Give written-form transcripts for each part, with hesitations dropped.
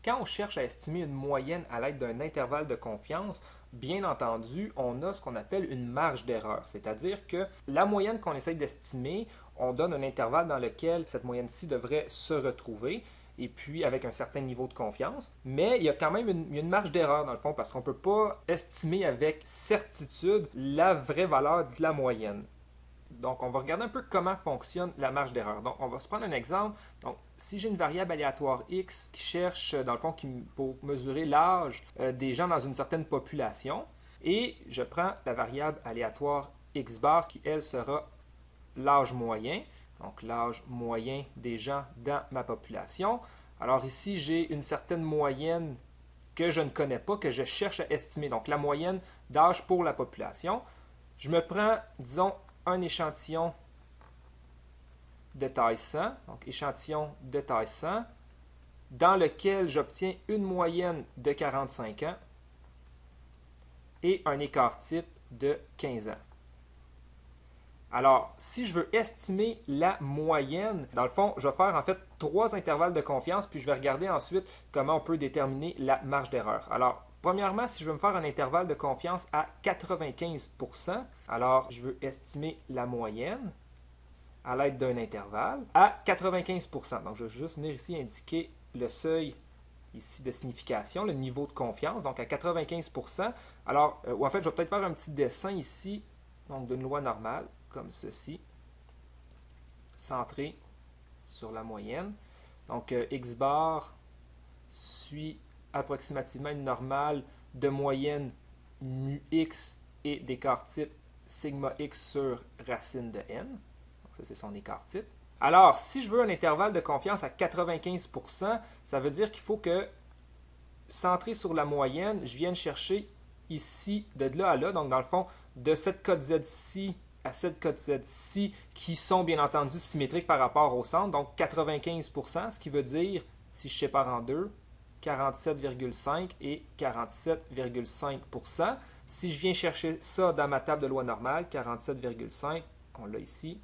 Quand on cherche à estimer une moyenne à l'aide d'un intervalle de confiance, bien entendu, on a ce qu'on appelle une marge d'erreur. C'est-à-dire que la moyenne qu'on essaye d'estimer, on donne un intervalle dans lequel cette moyenne-ci devrait se retrouver, et puis avec un certain niveau de confiance. Mais il y a quand même une marge d'erreur dans le fond, parce qu'on ne peut pas estimer avec certitude la vraie valeur de la moyenne. Donc, on va regarder un peu comment fonctionne la marge d'erreur. Donc, on va se prendre un exemple. Donc, si j'ai une variable aléatoire x qui cherche, dans le fond, pour mesurer l'âge des gens dans une certaine population, et je prends la variable aléatoire x bar qui, elle, sera l'âge moyen, donc l'âge moyen des gens dans ma population. Alors ici, j'ai une certaine moyenne que je ne connais pas, que je cherche à estimer. Donc, la moyenne d'âge pour la population. Je me prends, disons, un échantillon de taille 100, donc échantillon de taille 100, dans lequel j'obtiens une moyenne de 45 ans et un écart type de 15 ans. Alors, si je veux estimer la moyenne, dans le fond, je vais faire en fait 3 intervalles de confiance, puis je vais regarder ensuite comment on peut déterminer la marge d'erreur. Alors, premièrement, si je veux me faire un intervalle de confiance à 95%, alors je veux estimer la moyenne à l'aide d'un intervalle à 95%. Donc, je vais juste venir ici indiquer le seuil ici de signification, le niveau de confiance, donc à 95%. Alors, ou en fait, je vais peut-être faire un petit dessin ici, donc d'une loi normale, comme ceci, centré sur la moyenne. Donc, x bar suit approximativement une normale de moyenne mu x et d'écart type sigma x sur racine de n. Donc, ça, c'est son écart type. Alors, si je veux un intervalle de confiance à 95%, ça veut dire qu'il faut que, centré sur la moyenne, je vienne chercher ici, de là à là, donc dans le fond, de cette cote Z-ci à cette cote Z-ci, qui sont bien entendu symétriques par rapport au centre, donc 95%, ce qui veut dire, si je sépare en deux, 47,5 et 47,5%. Si je viens chercher ça dans ma table de loi normale, 47,5, on l'a ici,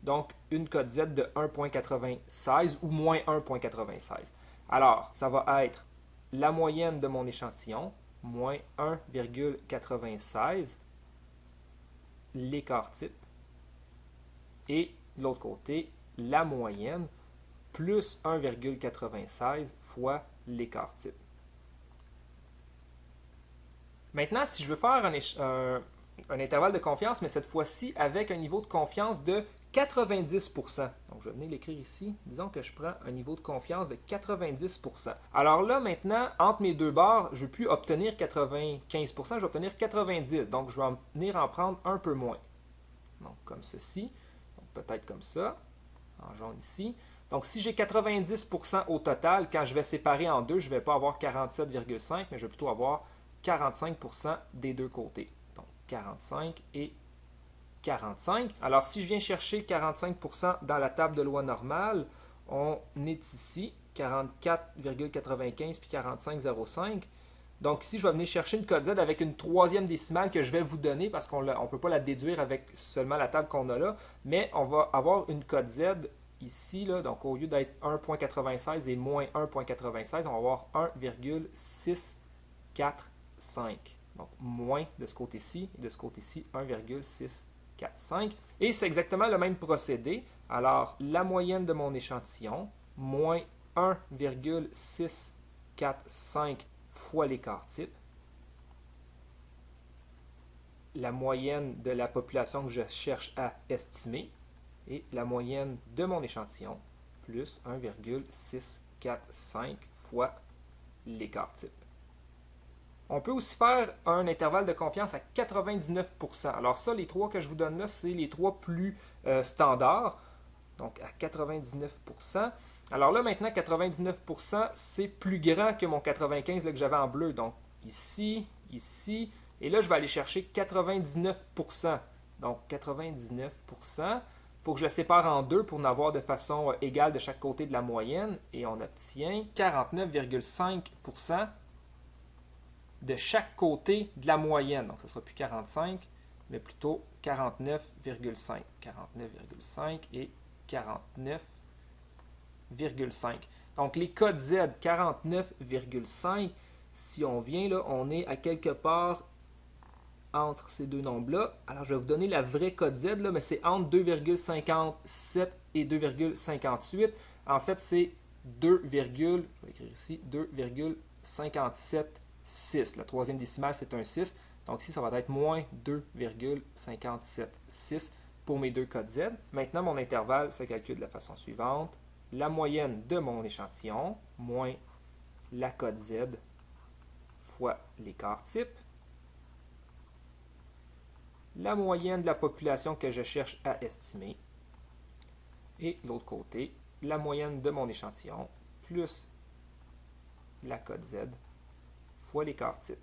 donc une cote Z de 1,96 ou moins 1,96. Alors, ça va être la moyenne de mon échantillon, moins 1,96, l'écart type, et de l'autre côté, la moyenne, plus 1,96 fois l'écart type. Maintenant, si je veux faire un intervalle de confiance, mais cette fois-ci avec un niveau de confiance de 90%. Donc, je vais venir l'écrire ici. Disons que je prends un niveau de confiance de 90%. Alors là, maintenant, entre mes deux barres, je ne vais plus obtenir 95%, je vais obtenir 90%. Donc, je vais venir en prendre un peu moins. Donc, comme ceci. Donc, peut-être comme ça, en jaune ici. Donc, si j'ai 90% au total, quand je vais séparer en deux, je ne vais pas avoir 47,5, mais je vais plutôt avoir 45% des deux côtés. Donc, 45 et 45. Alors, si je viens chercher 45% dans la table de loi normale, on est ici, 44,95 puis 45,05. Donc ici, je vais venir chercher une cote Z avec une troisième décimale que je vais vous donner parce qu'on ne peut pas la déduire avec seulement la table qu'on a là, mais on va avoir une cote Z ici, là, donc au lieu d'être 1,96 et moins 1,96, on va avoir 1,645. Donc moins de ce côté-ci et de ce côté-ci 1,645. Et c'est exactement le même procédé. Alors la moyenne de mon échantillon, moins 1,645 fois l'écart type, la moyenne de la population que je cherche à estimer, et la moyenne de mon échantillon, plus 1,645 fois l'écart type. On peut aussi faire un intervalle de confiance à 99%. Alors ça, les trois que je vous donne là, c'est les trois plus standards. Donc à 99%. Alors là, maintenant, 99%, c'est plus grand que mon 95 là, que j'avais en bleu. Donc ici, ici, et là, je vais aller chercher 99%. Donc 99%. Il faut que je le sépare en deux pour en avoir de façon égale de chaque côté de la moyenne. Et on obtient 49,5% de chaque côté de la moyenne. Donc, ce ne sera plus 45, mais plutôt 49,5. 49,5 et 49,5. Donc les codes Z, 49,5. Si on vient là, on est à quelque part entre ces deux nombres-là. Alors je vais vous donner la vraie code Z, là, mais c'est entre 2,57 et 2,58. En fait, c'est 2, je vais écrire ici, 2,576. La troisième décimale, c'est un 6. Donc ici, ça va être moins 2,576 pour mes deux codes Z. Maintenant, mon intervalle se calcule de la façon suivante. La moyenne de mon échantillon moins la cote Z fois l'écart type. La moyenne de la population que je cherche à estimer. Et de l'autre côté, la moyenne de mon échantillon plus la cote Z fois l'écart type.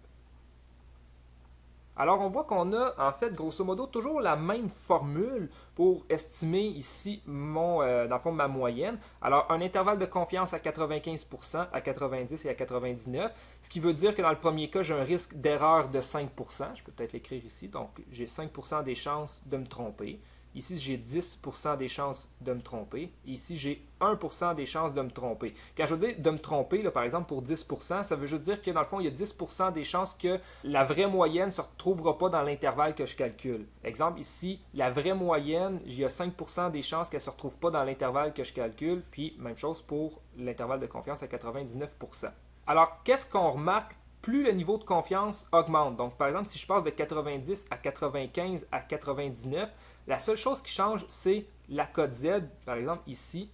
Alors, on voit qu'on a, en fait, grosso modo, toujours la même formule pour estimer ici dans le fond, ma moyenne. Alors, un intervalle de confiance à 95%, à 90 et à 99, ce qui veut dire que dans le premier cas, j'ai un risque d'erreur de 5%. Je peux peut-être l'écrire ici. Donc, j'ai 5% des chances de me tromper. Ici, j'ai 10% des chances de me tromper. Ici, j'ai 1% des chances de me tromper. Quand je veux dire de me tromper, là, par exemple, pour 10%, ça veut juste dire que dans le fond, il y a 10% des chances que la vraie moyenne ne se retrouvera pas dans l'intervalle que je calcule. Exemple, ici, la vraie moyenne, il y a 5% des chances qu'elle ne se retrouve pas dans l'intervalle que je calcule. Puis, même chose pour l'intervalle de confiance à 99%. Alors, qu'est-ce qu'on remarque? Plus le niveau de confiance augmente. Donc, par exemple, si je passe de 90 à 95 à 99, la seule chose qui change, c'est la cote Z, par exemple ici,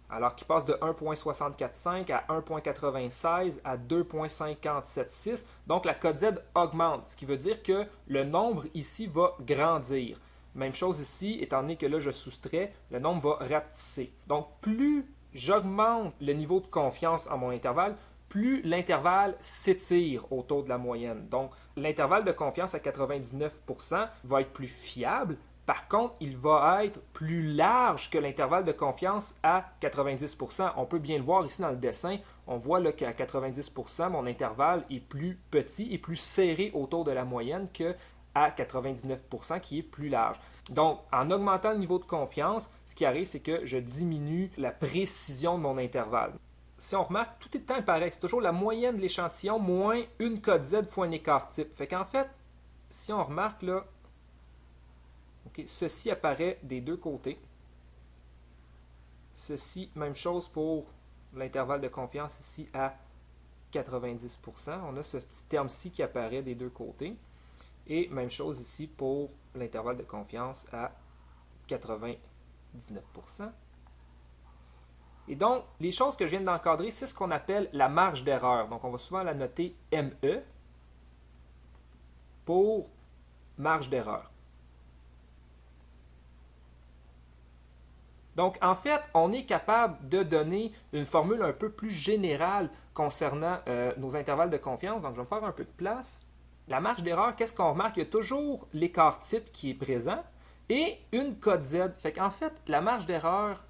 alors qui passe de 1,645 à 1,96 à 2,576. Donc, la cote Z augmente, ce qui veut dire que le nombre ici va grandir. Même chose ici, étant donné que là, je soustrais, le nombre va rapetisser. Donc, plus j'augmente le niveau de confiance en mon intervalle, plus l'intervalle s'étire autour de la moyenne. Donc, l'intervalle de confiance à 99% va être plus fiable. Par contre, il va être plus large que l'intervalle de confiance à 90%. On peut bien le voir ici dans le dessin. On voit là qu'à 90%, mon intervalle est plus petit et plus serré autour de la moyenne qu'à 99% qui est plus large. Donc, en augmentant le niveau de confiance, ce qui arrive, c'est que je diminue la précision de mon intervalle. Si on remarque, tout est le temps pareil. C'est toujours la moyenne de l'échantillon moins une cote Z fois un écart type. Fait qu'en fait, si on remarque là, okay, ceci apparaît des deux côtés. Ceci, même chose pour l'intervalle de confiance ici à 90%. On a ce petit terme-ci qui apparaît des deux côtés. Et même chose ici pour l'intervalle de confiance à 99%. Et donc, les choses que je viens d'encadrer, c'est ce qu'on appelle la marge d'erreur. Donc, on va souvent la noter ME pour marge d'erreur. Donc, en fait, on est capable de donner une formule un peu plus générale concernant nos intervalles de confiance. Donc, je vais me faire un peu de place. La marge d'erreur, qu'est-ce qu'on remarque? Il y a toujours l'écart type qui est présent et une cote Z. Fait qu'en fait, la marge d'erreur,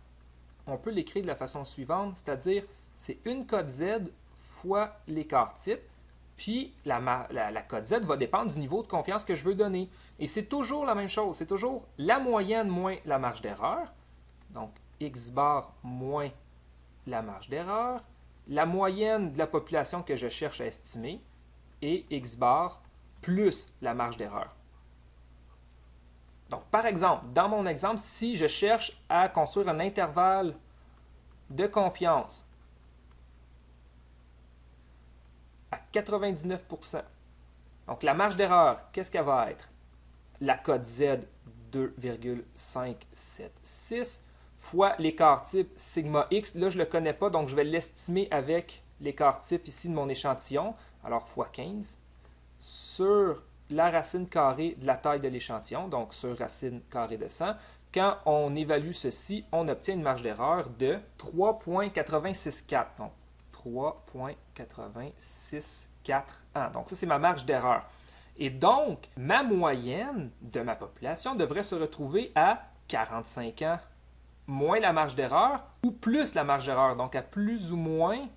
on peut l'écrire de la façon suivante, c'est-à-dire c'est une cote Z fois l'écart type, puis la cote Z va dépendre du niveau de confiance que je veux donner. Et c'est toujours la même chose, c'est toujours la moyenne moins la marge d'erreur, donc x bar moins la marge d'erreur, la moyenne de la population que je cherche à estimer, et x bar plus la marge d'erreur. Donc, par exemple, dans mon exemple, si je cherche à construire un intervalle de confiance à 99%, donc la marge d'erreur, qu'est-ce qu'elle va être? La cote Z 2,576 fois l'écart type sigma x. Là, je ne le connais pas, donc je vais l'estimer avec l'écart type ici de mon échantillon. Alors, fois 15 sur la racine carrée de la taille de l'échantillon, donc sur racine carrée de 100. Quand on évalue ceci, on obtient une marge d'erreur de 3,864. Donc, 3,864. Donc, ça, c'est ma marge d'erreur. Et donc, ma moyenne de ma population devrait se retrouver à 45 ans, moins la marge d'erreur ou plus la marge d'erreur. Donc, à plus ou moins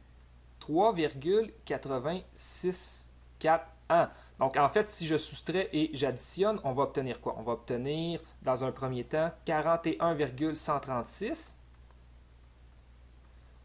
3,864 ans. Donc, en fait, si je soustrais et j'additionne, on va obtenir quoi? On va obtenir, dans un premier temps, 41,136.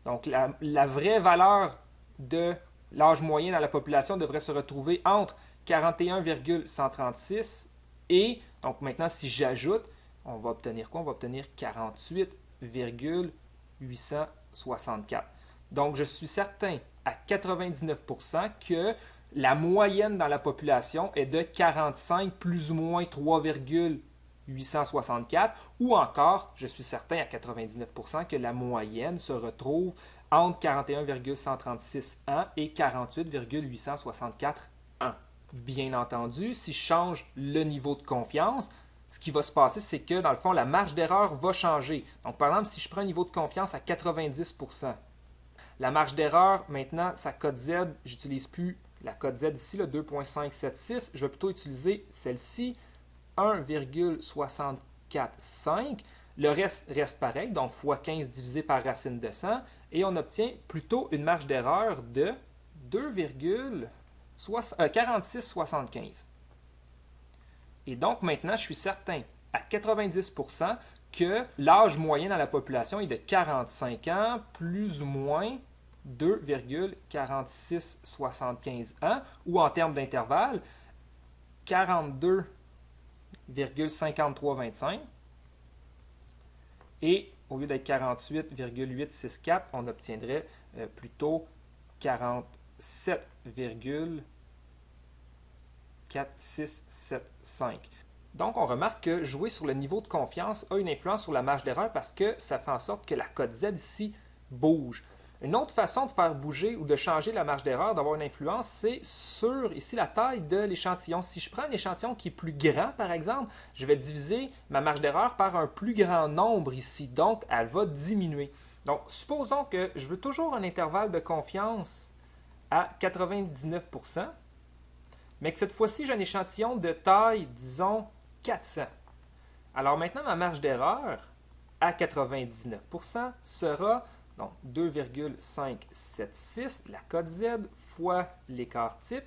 Donc, la vraie valeur de l'âge moyen dans la population devrait se retrouver entre 41,136 et, donc maintenant, si j'ajoute, on va obtenir quoi? On va obtenir 48,864. Donc, je suis certain à 99% que la moyenne dans la population est de 45 plus ou moins 3,864, ou encore, je suis certain à 99% que la moyenne se retrouve entre 41,136 ans et 48,864 ans. Bien entendu, si je change le niveau de confiance, ce qui va se passer, c'est que dans le fond, la marge d'erreur va changer. Donc, par exemple, si je prends un niveau de confiance à 90%, la marge d'erreur, maintenant, sa code Z, j'utilise plus la code Z ici, le 2.576, je vais plutôt utiliser celle-ci, 1,645. Le reste pareil, donc fois 15 divisé par racine de 100, et on obtient plutôt une marge d'erreur de 2,4675. Et donc maintenant, je suis certain à 90% que l'âge moyen dans la population est de 45 ans, plus ou moins 2,4675 ans, ou en termes d'intervalle, 42,5325. Et au lieu d'être 48,864, on obtiendrait plutôt 47,4675. Donc, on remarque que jouer sur le niveau de confiance a une influence sur la marge d'erreur parce que ça fait en sorte que la cote Z ici bouge. Une autre façon de faire bouger ou de changer la marge d'erreur, d'avoir une influence, c'est sur ici la taille de l'échantillon. Si je prends un échantillon qui est plus grand, par exemple, je vais diviser ma marge d'erreur par un plus grand nombre ici. Donc, elle va diminuer. Donc, supposons que je veux toujours un intervalle de confiance à 99%, mais que cette fois-ci, j'ai un échantillon de taille, disons, 400. Alors maintenant, ma marge d'erreur à 99% sera donc 2,576, la cote Z, fois l'écart type,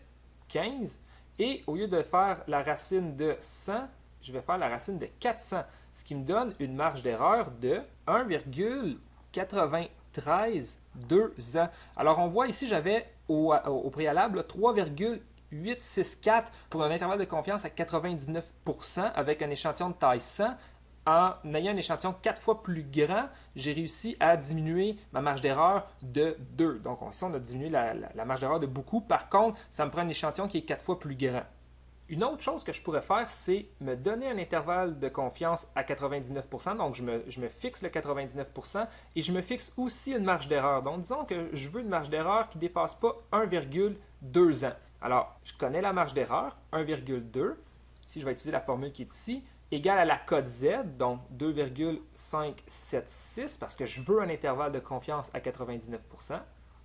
15. Et au lieu de faire la racine de 100, je vais faire la racine de 400, ce qui me donne une marge d'erreur de 1,93 ans. Alors on voit ici, j'avais au préalable 3,864 pour un intervalle de confiance à 99% avec un échantillon de taille 100. En ayant un échantillon 4 fois plus grand, j'ai réussi à diminuer ma marge d'erreur de 2. Donc ici, on a diminué la marge d'erreur de beaucoup. Par contre, ça me prend un échantillon qui est 4 fois plus grand. Une autre chose que je pourrais faire, c'est me donner un intervalle de confiance à 99%. Donc, je me fixe le 99% et je me fixe aussi une marge d'erreur. Donc, disons que je veux une marge d'erreur qui ne dépasse pas 1,2 ans. Alors, je connais la marge d'erreur, 1,2. Ici, je vais utiliser la formule qui est ici, égale à la cote Z, donc 2,576, parce que je veux un intervalle de confiance à 99%.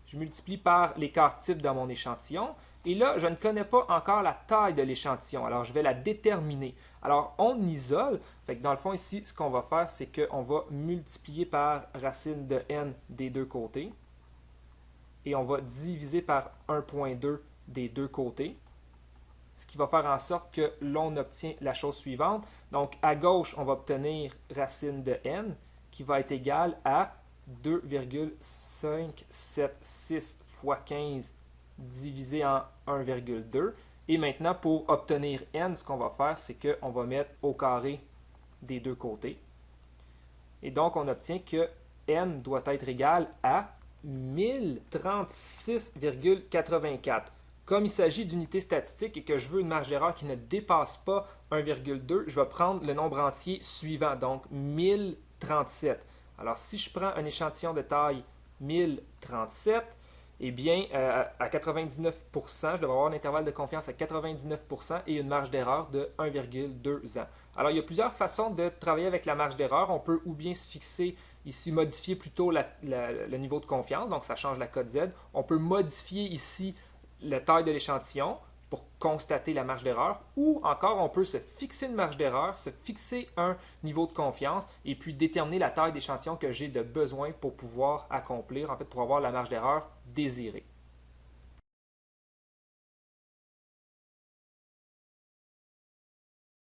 Je multiplie par l'écart type dans mon échantillon. Et là, je ne connais pas encore la taille de l'échantillon. Alors, je vais la déterminer. Alors, on isole. Fait que dans le fond, ici, ce qu'on va faire, c'est qu'on va multiplier par racine de n des deux côtés. Et on va diviser par 1,2 des deux côtés. Ce qui va faire en sorte que l'on obtient la chose suivante. Donc, à gauche, on va obtenir racine de n qui va être égale à 2,576 fois 15 divisé en 1,2. Et maintenant, pour obtenir n, ce qu'on va faire, c'est qu'on va mettre au carré des deux côtés. Et donc, on obtient que n doit être égal à 1036,84. Comme il s'agit d'unités statistiques et que je veux une marge d'erreur qui ne dépasse pas 1,2, je vais prendre le nombre entier suivant, donc 1037. Alors, si je prends un échantillon de taille 1037, eh bien, à 99%, je devrais avoir un intervalle de confiance à 99% et une marge d'erreur de 1,2 ans. Alors, il y a plusieurs façons de travailler avec la marge d'erreur. On peut ou bien se fixer ici, modifier plutôt le niveau de confiance, donc ça change la cote Z. On peut modifier ici la taille de l'échantillon pour constater la marge d'erreur, ou encore on peut se fixer une marge d'erreur, se fixer un niveau de confiance et puis déterminer la taille d'échantillon que j'ai de besoin pour pouvoir accomplir, en fait, pour avoir la marge d'erreur désirée.